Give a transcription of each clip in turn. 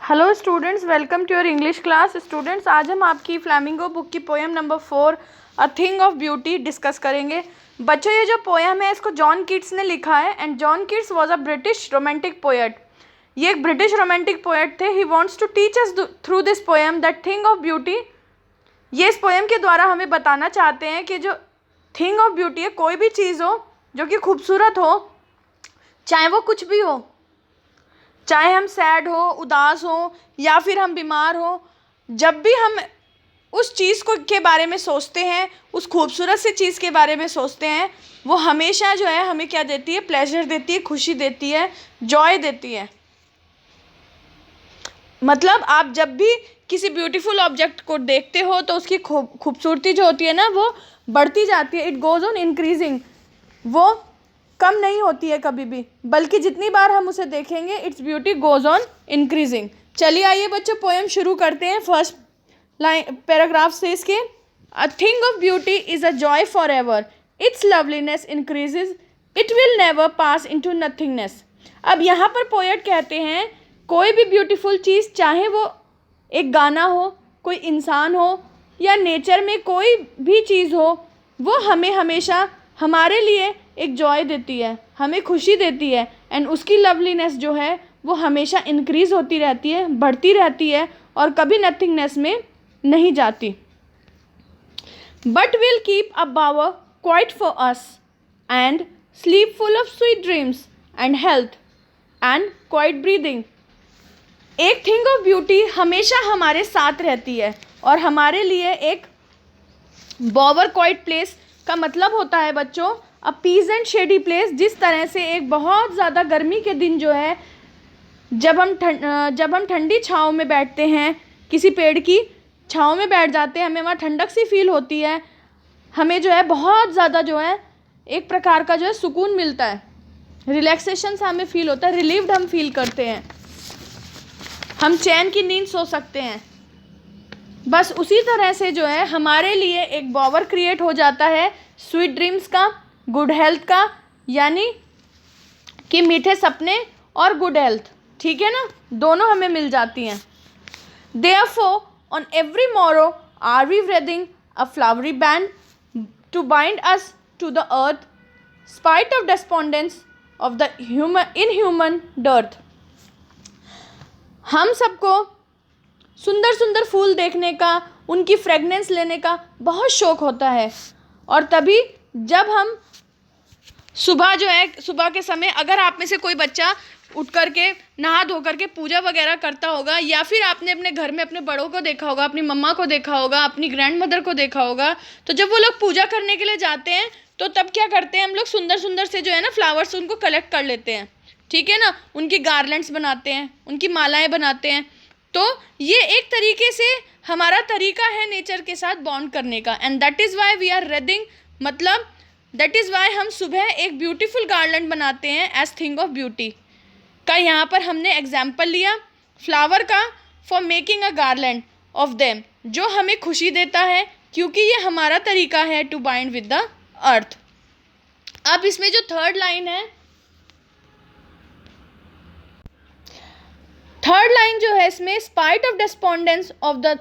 Hello students, welcome to your English class. Students, आज हम आपकी फ्लैमिंगो बुक की poem number 4 a thing of beauty discuss करेंगे। बच्चों, ये जो पोएम है इसको जॉन कीट्स ने लिखा है and John Keats was a British romantic poet. ये एक ब्रिटिश रोमांटिक पोएट थे। He wants to teach us through this poem that thing of beauty. ये इस पोएम के द्वारा हमें बताना चाहते हैं कि जो थिंग ऑफ ब्यूटी है, कोई भी चीज़ हो जो कि खूबसूरत हो, चाहे वो कुछ भी हो, चाहे हम सैड हो, उदास हो या फिर हम बीमार हो, जब भी हम उस चीज़ को के बारे में सोचते हैं, उस खूबसूरत सी चीज़ के बारे में सोचते हैं, वो हमेशा जो है हमें क्या देती है? प्लेजर देती है, खुशी देती है, जॉय देती है। मतलब आप जब भी किसी ब्यूटीफुल ऑब्जेक्ट को देखते हो तो उसकी खूबसूरती जो होती है ना, वो बढ़ती जाती है। It goes on increasing. वो कम नहीं होती है कभी भी, बल्कि जितनी बार हम उसे देखेंगे its beauty goes on increasing. चलिए आइए बच्चों, पोएम शुरू करते हैं। फर्स्ट लाइन पैराग्राफ से इसके, अ thing of beauty is a joy for ever, it's loveliness increases, it will never pass into nothingness. अब यहाँ पर पोएट कहते हैं कोई भी ब्यूटीफुल चीज़, चाहे वो एक गाना हो, कोई इंसान हो या नेचर में कोई भी चीज़ हो, वो हमें हमेशा हमारे लिए एक जॉय देती है, हमें खुशी देती है। एंड उसकी लवलीनेस जो है वो हमेशा इंक्रीज़ होती रहती है, बढ़ती रहती है और कभी नथिंगनेस में नहीं जाती। But will keep a bower quiet for us and sleep full of sweet dreams and health and quiet breathing. एक थिंग ऑफ ब्यूटी हमेशा हमारे साथ रहती है और हमारे लिए एक बॉवर क्वाइट प्लेस का मतलब होता है बच्चों a peace and shady place. जिस तरह से एक बहुत ज़्यादा गर्मी के दिन जो है, जब हम ठंडी छाँव में बैठते हैं, किसी पेड़ की छाँव में बैठ जाते हैं, हमें वहाँ ठंडक सी फील होती है, हमें जो है बहुत ज़्यादा जो है एक प्रकार का जो है सुकून मिलता है, रिलैक्सेशन सा हमें फील होता है, रिलीव्ड हम फील करते हैं, हम चैन की नींद सो सकते हैं। बस उसी तरह से जो है हमारे लिए एक बॉवर क्रिएट हो जाता है स्वीट ड्रीम्स का, गुड हेल्थ का, यानी कि मीठे सपने और गुड हेल्थ, ठीक है ना, दोनों हमें मिल जाती हैं। Therefore, on every morrow are we breathing a flowery band to bind us to the earth, spite of despondence of the inhuman dearth। हम सबको सुंदर सुंदर फूल देखने का, उनकी फ्रेगनेंस लेने का बहुत शौक़ होता है, और तभी जब हम सुबह जो है, सुबह के समय अगर आप में से कोई बच्चा उठ करके नहा धो करके पूजा वगैरह करता होगा, या फिर आपने अपने घर में अपने बड़ों को देखा होगा, अपनी मम्मा को देखा होगा, अपनी ग्रैंड मदर को देखा होगा, तो जब वो लोग पूजा करने के लिए जाते हैं तो तब क्या करते हैं हम लोग? सुंदर सुंदर से जो है ना फ्लावर्स उनको कलेक्ट कर लेते हैं, ठीक है ना, उनकी गार्लैंड्स बनाते हैं, उनकी मालाएँ बनाते हैं। तो ये एक तरीके से हमारा तरीका है नेचर के साथ बॉन्ड करने का। And that is why we are reading, मतलब दैट इज़ वाई हम सुबह एक ब्यूटीफुल गार्लैंड बनाते हैं एज थिंग ऑफ ब्यूटी का। यहाँ पर हमने एग्जाम्पल लिया फ्लावर का for making a garland of them, जो हमें खुशी देता है क्योंकि ये हमारा तरीका है to bind with the earth. अब इसमें जो थर्ड लाइन है, थर्ड लाइन जो है इसमें, spite of despondence of the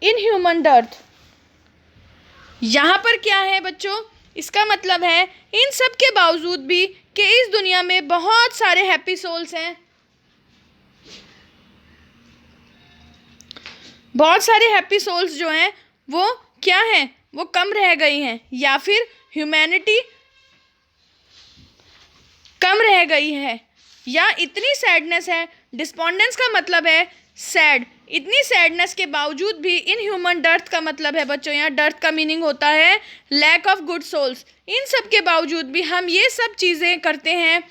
inhuman dearth. यहाँ पर क्या है बच्चों? इसका मतलब है इन सब के बावजूद भी कि इस दुनिया में बहुत सारे हैप्पी सोल्स हैं, बहुत सारे हैप्पी सोल्स जो हैं वो क्या हैं? वो कम रह गई हैं, या फिर ह्यूमैनिटी कम रह गई है, या इतनी सैडनेस है। डिस्पोंडेंस का मतलब है सैड। इतनी सैडनेस के बावजूद भी इन ह्यूमन डर्थ का मतलब है बच्चों, यहाँ डर्थ का मीनिंग होता है लैक ऑफ गुड सोल्स। इन सब के बावजूद भी हम ये सब चीज़ें करते हैं,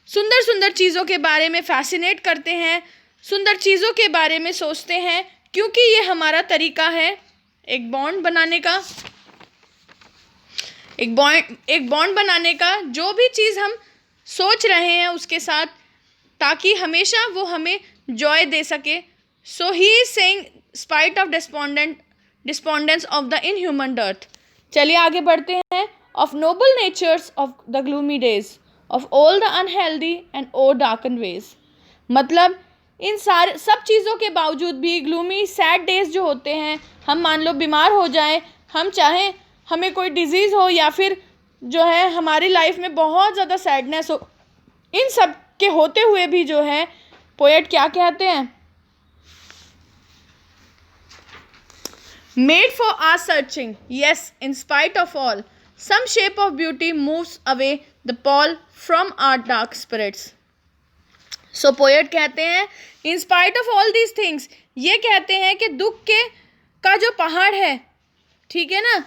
सुंदर सुंदर चीज़ों के बारे में फैसिनेट करते हैं, सुंदर चीज़ों के बारे में सोचते हैं, क्योंकि ये हमारा तरीका है एक बॉन्ड बनाने का, एक बॉन्ड बनाने का, जो भी चीज़ हम सोच रहे हैं उसके साथ, ताकि हमेशा वो हमें जॉय दे सके। So he is saying spite of despondence of the inhuman dearth. चलिए आगे बढ़ते हैं। Of noble natures of the gloomy days, of all the unhealthy and o'er darkened ways. मतलब इन सारे सब चीज़ों के बावजूद भी ग्लूमी सैड डेज जो होते हैं, हम मान लो बीमार हो जाएं, हम चाहें हमें कोई डिजीज़ हो या फिर जो है हमारी लाइफ में बहुत ज़्यादा सैडनेस हो, इन सब के होते हुए भी जो है पोएट क्या कहते हैं, made for our searching, yes in spite of all some shape of beauty moves away the pall from our dark spirits. So poet कहते हैं in spite of all these things, ये कहते हैं कि दुख के का जो पहाड़ है, ठीक है ना,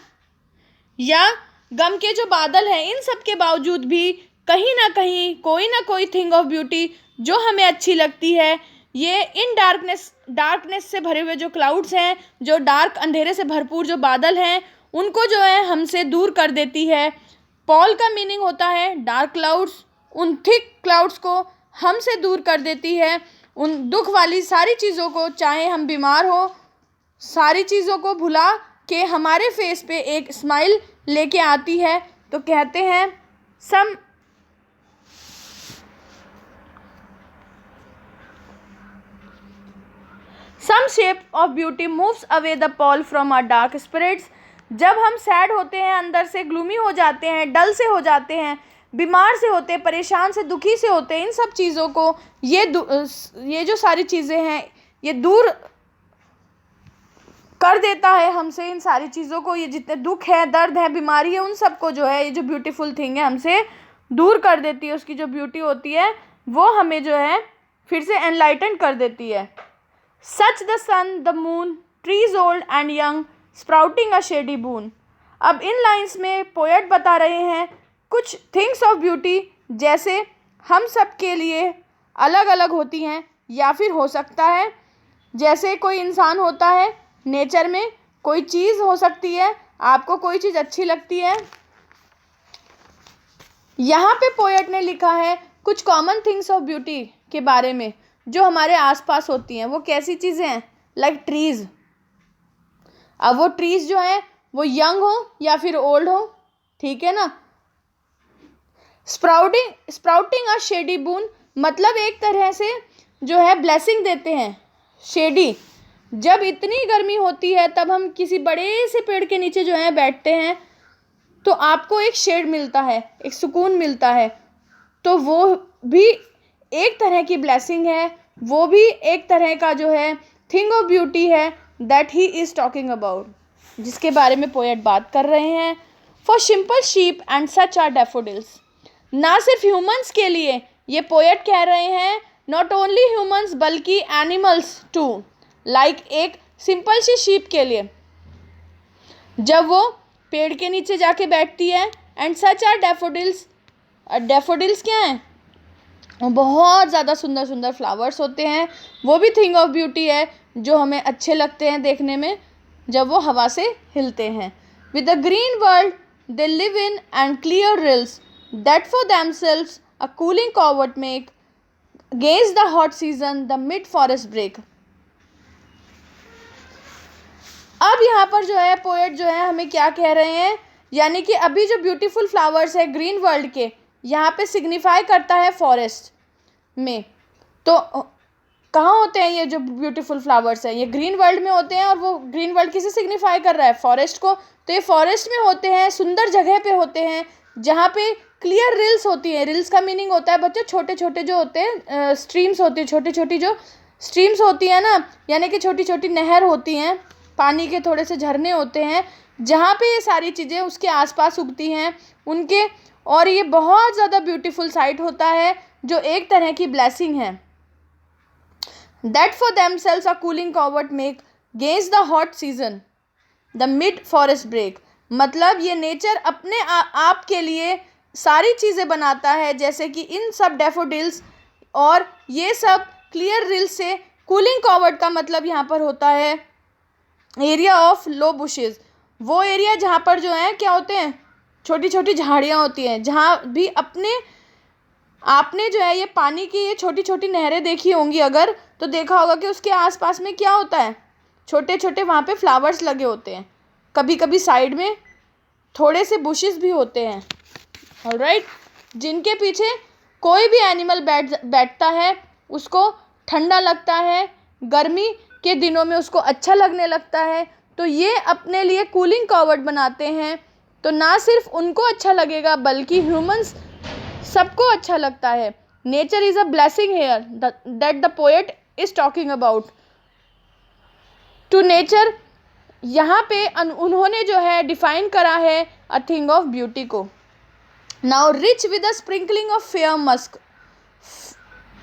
या गम के जो बादल हैं, इन सब के बावजूद भी कहीं ना कहीं कोई ना कोई थिंग ऑफ ब्यूटी जो हमें अच्छी लगती है, ये इन डार्कनेस से भरे हुए जो क्लाउड्स हैं, जो डार्क अंधेरे से भरपूर जो बादल हैं, उनको जो है हमसे दूर कर देती है। पॉल का मीनिंग होता है डार्क क्लाउड्स, उन थिक क्लाउड्स को हमसे दूर कर देती है, उन दुख वाली सारी चीज़ों को, चाहे हम बीमार हो, सारी चीज़ों को भुला के हमारे फेस पे एक स्माइल लेके आती है। तो कहते हैं some shape of beauty moves away the pall from our dark spirits. जब हम सैड होते हैं, अंदर से ग्लूमी हो जाते हैं, डल से हो जाते हैं, बीमार से होते हैं, परेशान से, दुखी से होते हैं, इन सब चीज़ों को ये जो सारी चीज़ें हैं ये दूर कर देता है हमसे, इन सारी चीज़ों को, ये जितने दुख है, दर्द है, बीमारी है, उन सबको जो है ये जो ब्यूटीफुल थिंग है हमसे दूर कर देती है। उसकी जो ब्यूटी होती है वो हमें जो है फिर से एनलाइटन कर देती है। Such the sun the moon trees old and young sprouting a shady boon. अब इन लाइंस में पोएट बता रहे हैं कुछ थिंग्स ऑफ ब्यूटी जैसे हम सब के लिए अलग अलग होती हैं, या फिर हो सकता है जैसे कोई इंसान होता है, नेचर में कोई चीज़ हो सकती है, आपको कोई चीज़ अच्छी लगती है। यहाँ पे पोएट ने लिखा है कुछ कॉमन थिंग्स ऑफ ब्यूटी के बारे में जो हमारे आसपास होती हैं। वो कैसी चीज़ें हैं? Like trees. अब वो ट्रीज़ जो हैं वो यंग हो या फिर ओल्ड हो, ठीक है ना। स्प्राउटिंग अ शेडी बून, मतलब एक तरह से जो है ब्लेसिंग देते हैं। शेडी, जब इतनी गर्मी होती है तब हम किसी बड़े से पेड़ के नीचे जो है बैठते हैं तो आपको एक शेड मिलता है, एक सुकून मिलता है, तो वो भी एक तरह की ब्लेसिंग है, वो भी एक तरह का जो है थिंग ऑफ ब्यूटी है that he is talking about, जिसके बारे में पोएट बात कर रहे हैं। For simple sheep and such are daffodils. ना सिर्फ ह्यूमंस के लिए ये पोएट कह रहे हैं, नॉट ओनली ह्यूमंस बल्कि एनिमल्स टू। लाइक एक सिंपल सी शीप के लिए जब वो पेड़ के नीचे जाके बैठती है, and such are daffodils. Daffodils क्या हैं? बहुत ज़्यादा सुंदर सुंदर फ्लावर्स होते हैं, वो भी थिंग ऑफ ब्यूटी है जो हमें अच्छे लगते हैं देखने में जब वो हवा से हिलते हैं। With the green world they live in and clear rills that for themselves a cooling covert make against the hot season the mid forest brake. अब यहाँ पर जो है पोएट जो है हमें क्या कह रहे हैं, यानी कि अभी जो ब्यूटीफुल फ्लावर्स है ग्रीन वर्ल्ड के, यहाँ पे सिग्निफाई करता है फॉरेस्ट में। तो कहाँ होते हैं ये जो ब्यूटीफुल फ्लावर्स हैं? ये ग्रीन वर्ल्ड में होते हैं, और वो ग्रीन वर्ल्ड किसे सिग्निफाई कर रहा है? फॉरेस्ट को। तो ये फॉरेस्ट में होते हैं, सुंदर जगह पे होते हैं जहाँ पे क्लियर रिल्स होती हैं। रिल्स का मीनिंग होता है बच्चों छोटे छोटे जो होते हैं स्ट्रीम्स होती है, छोटी छोटी जो स्ट्रीम्स होती हैं ना, यानी कि छोटी छोटी नहर होती हैं, पानी के थोड़े से झरने होते हैं जहाँ पे ये सारी चीज़ें उसके आसपास उगती हैं उनके, और ये बहुत ज़्यादा ब्यूटीफुल साइट होता है जो एक तरह की ब्लेसिंग है। That for themselves a cooling covert make against the hot season the mid forest brake. मतलब ये नेचर अपने आप के लिए सारी चीज़ें बनाता है, जैसे कि इन सब डैफोडिल्स और ये सब क्लियर रिल्स से। कूलिंग कॉवर्ट का मतलब यहाँ पर होता है एरिया ऑफ लो बुशेस, वो एरिया जहाँ पर जो है क्या होते हैं, छोटी छोटी झाड़ियाँ होती हैं, जहाँ भी आपने जो है ये पानी की ये छोटी छोटी नहरें देखी होंगी अगर, तो देखा होगा कि उसके आसपास में क्या होता है, छोटे छोटे वहाँ पे फ्लावर्स लगे होते हैं, कभी कभी साइड में थोड़े से बुशेस भी होते हैं, ऑलराइट, जिनके पीछे कोई भी एनिमल बैठता है उसको ठंडा लगता है, गर्मी के दिनों में उसको अच्छा लगने लगता है, तो ये अपने लिए कूलिंग कवर्ट बनाते हैं। तो ना सिर्फ उनको अच्छा लगेगा बल्कि ह्यूमंस सबको अच्छा लगता है। Nature is a blessing here that the poet is talking about. To nature, यहाँ पे उन्होंने जो है डिफाइन करा है अ थिंग ऑफ ब्यूटी को। Now rich with a sprinkling of fair musk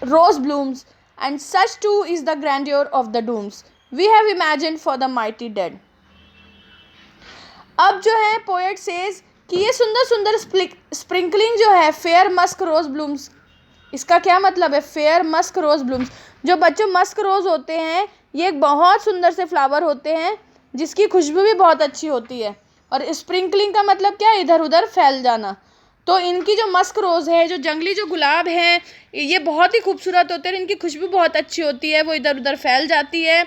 rose blooms, and such too is the grandeur of the dooms we have imagined for the mighty dead। अब जो है poet says कि ये सुंदर सुंदर sprinkling जो है फेयर मस्क रोज blooms, इसका क्या मतलब है? फेयर मस्क रोज ब्लूम्स, जो बच्चों मस्क रोज होते हैं ये एक बहुत सुंदर से फ्लावर होते हैं जिसकी खुशबू भी बहुत अच्छी होती है। और स्प्रिंकलिंग का मतलब क्या है? इधर उधर फैल जाना। तो इनकी जो मस्क रोज़ है, जो जंगली जो गुलाब हैं, ये बहुत ही खूबसूरत होते हैं, इनकी खुशबू बहुत अच्छी होती है, वो इधर उधर फैल जाती है।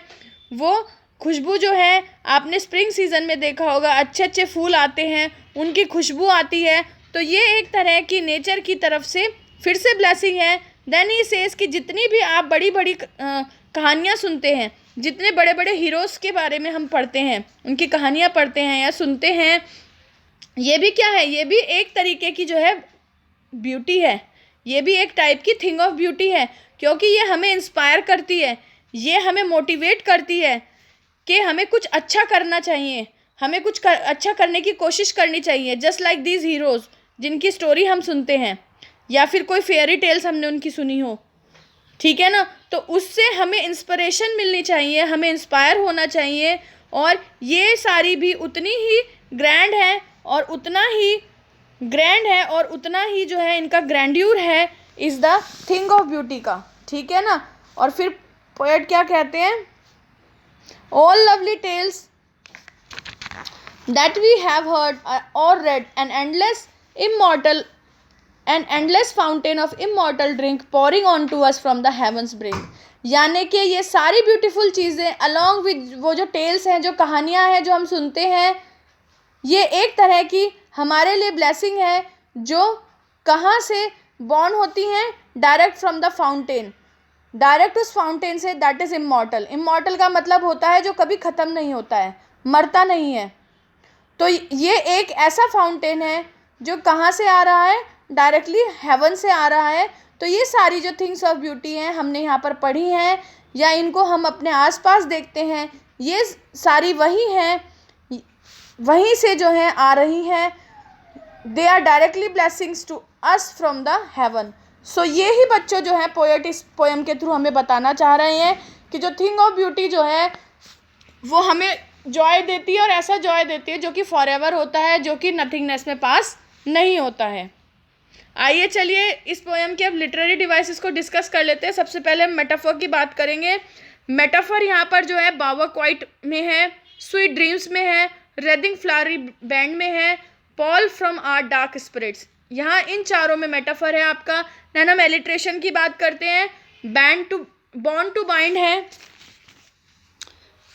वो खुशबू जो है आपने स्प्रिंग सीज़न में देखा होगा, अच्छे अच्छे फूल आते हैं, उनकी खुशबू आती है। तो ये एक तरह की नेचर की तरफ से फिर से ब्लेसिंग है। देन ही सेज कि जितनी भी आप बड़ी बड़ी कहानियाँ सुनते हैं, जितने बड़े बड़े हीरोज़ के बारे में हम पढ़ते हैं, उनकी कहानियाँ पढ़ते हैं या सुनते हैं, ये भी क्या है? ये भी एक तरीके की जो है ब्यूटी है, ये भी एक type key thing of beauty है, क्योंकि ये हमें इंस्पायर करती है, ये हमें मोटिवेट करती है कि हमें कुछ अच्छा करना चाहिए, हमें कुछ अच्छा करने की कोशिश करनी चाहिए। जस्ट लाइक दीज हीरोज़ जिनकी स्टोरी हम सुनते हैं, या फिर कोई फेयरी टेल्स हमने उनकी सुनी हो, ठीक है ना, तो उससे हमें इंस्पिरेशन मिलनी चाहिए, हमें इंस्पायर होना चाहिए। और ये सारी भी उतनी ही ग्रैंड है और उतना ही जो है इनका ग्रैंड्यूर है, is the thing of beauty का, ठीक है ना। और फिर पोएट क्या कहते हैं? All lovely tales that we have heard or read an endless fountain of immortal drink pouring on to us from the heaven's brink. यानी कि ये सारी ब्यूटीफुल चीज़ें अलॉन्ग विद वो जो टेल्स हैं, जो कहानियाँ हैं जो हम सुनते हैं, ये एक तरह की हमारे लिए ब्लेसिंग है जो कहाँ से बॉर्न होती हैं? Direct from the fountain, direct उस फाउंटेन से, दैट इज़ इमॉर्टल। इमॉर्टल का मतलब होता है जो कभी ख़त्म नहीं होता है, मरता नहीं है। तो ये एक ऐसा फाउंटेन है जो कहाँ से आ रहा है? डायरेक्टली हेवन से आ रहा है। तो ये सारी जो थिंग्स ऑफ ब्यूटी हैं हमने यहाँ पर पढ़ी हैं या इनको हम अपने आसपास देखते हैं, ये सारी वही हैं, वहीं से जो है आ रही हैं। They are directly blessings to us from the heaven. So ये ही बच्चों जो है पोएट इस पोएम के थ्रू हमें बताना चाह रहे हैं कि जो थिंग ऑफ ब्यूटी जो है वो हमें जॉय देती है, और ऐसा जॉय देती है जो कि फॉरएवर होता है, जो कि नथिंगनेस में पास नहीं होता है। आइए चलिए इस पोएम के अब लिटरेरी डिवाइसेस को डिस्कस कर लेते हैं। सबसे पहले हम मेटाफर की बात करेंगे। मेटाफर यहाँ पर जो है बावर क्वाइट में है, स्वीट ड्रीम्स में है, रेदिंग फ्लावरी बैंड में है, pall from our dark spirits, यहाँ इन चारों में मेटाफर है आपका। देन हम एलिट्रेशन की बात करते हैं। बॉन्ड टू बाइंड है,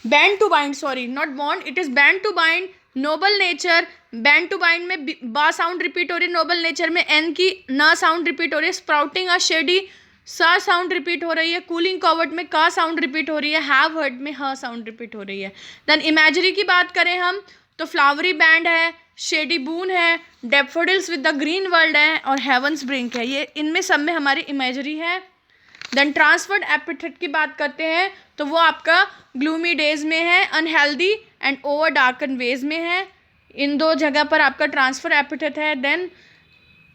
band to bind, sorry not bond, it is band to bind, noble nature, band to bind में बा साउंड रिपीट हो रही है, नोबल नेचर में एन की ना साउंड रिपीट हो रही है, स्प्राउटिंग अ शेडी सा साउंड रिपीट हो रही है, कूलिंग कवर्ट में का साउंड रिपीट हो रही है, हैव हर्ड में ह साउंड रिपीट हो रही है। देन इमेजरी की बात करें हम तो फ्लावरी बैंड है, शेडी बून है, daffodils with the green world है और हेवंस ब्रिंक है, ये इनमें सब में हमारी इमेजरी है। देन ट्रांसफर्ड एपिथेट की बात करते हैं तो वो आपका ग्लूमी डेज में है, unhealthy and over darkened ways में है, इन दो जगह पर आपका ट्रांसफर एपिथेट है। देन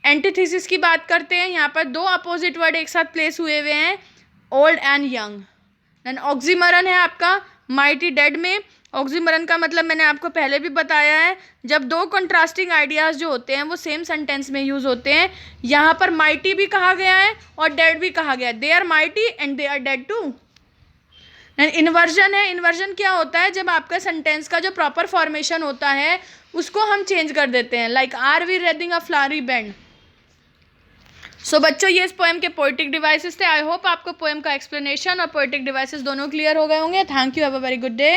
एंटीथेसिस की बात करते हैं, यहाँ पर दो अपोजिट वर्ड एक साथ प्लेस हुए हुए हैं, old and young. Then oxymoron है आपका माइटी डेड में। ऑक्सीमरन का मतलब मैंने आपको पहले भी बताया है, जब दो कंट्रास्टिंग आइडियाज़ जो होते हैं वो सेम सेंटेंस में यूज़ होते हैं। यहाँ पर माइटी भी कहा गया है और डेड भी कहा गया है, they are mighty and they are dead too. Inversion है, इन्वर्जन क्या होता है? जब आपका सेंटेंस का जो प्रॉपर फॉर्मेशन होता है उसको हम चेंज कर देते हैं, like are we reading a flowery band. So बच्चों ये इस पोएम के पोएटिक डिवाइसेस थे। आई होप आपको पोएम का एक्सप्लेनेशन और पोएटिक डिवाइसेस दोनों क्लियर हो गए होंगे। Thank you, have a very good day.